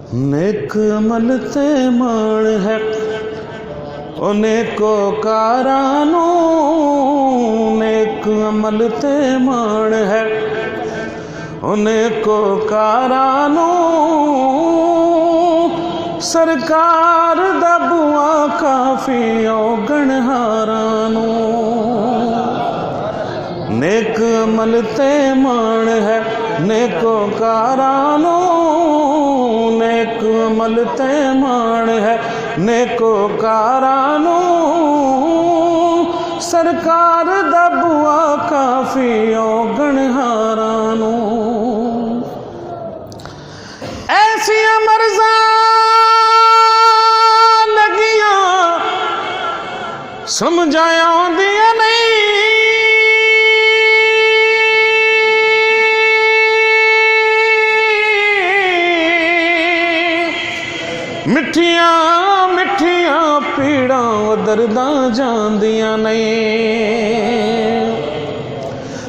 नेक अमल ते मान है नेको कारानू, नेक अमल ते मान है नेको कारानू। सरकार दा बुआ काफी औगणहारानू। नेक अमल ते मान है नेको कारानू, नेक अमल ते मान है नेको कारानू। सरकार दा बुआ काफी औगणहारानू। ऐसियां मर्ज़ां लगियां समझाया आउंदियां नहीं। मिठियां मिठियां पीड़ा दर्दां जांदियां नहीं।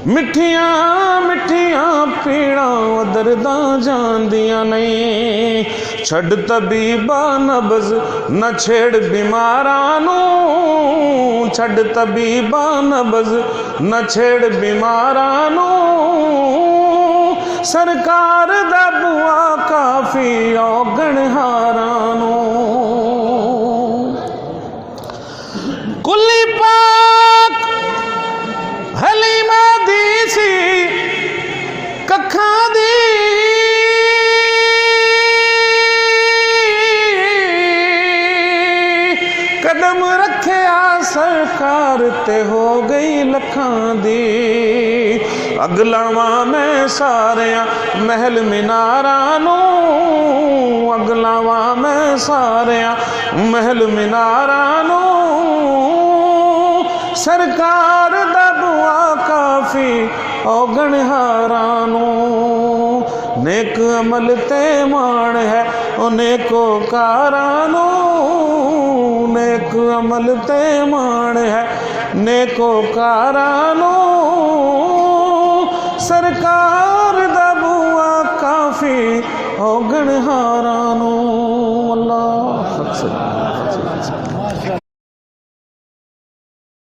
मिठियां मिठियां पीड़ा दर्दां जांदियां नहीं। छड़ तबीबा नब्ज़ न छेड़ बीमारां नू, छड़ तबीबा नब्ज़ न छेड़ बीमारां नू। सरकार दा बुआ काफी औगणहारानू। कुल्ली पाक हलीमा दी सी कखां दी, कदम रखिया सरकार ते हो गई लखां दी। अगलावा मैं सारिया महल मीनारां नू, अगलावा मैं सारिया महल मीनारां नू। सरकार दा बुआ काफी औगणहारानू। नेक अमल ते मान है नेको कारानू, नेक अमल ते मान है नेको कारानू। सरकार दा बुआ काफी औगणहारानू।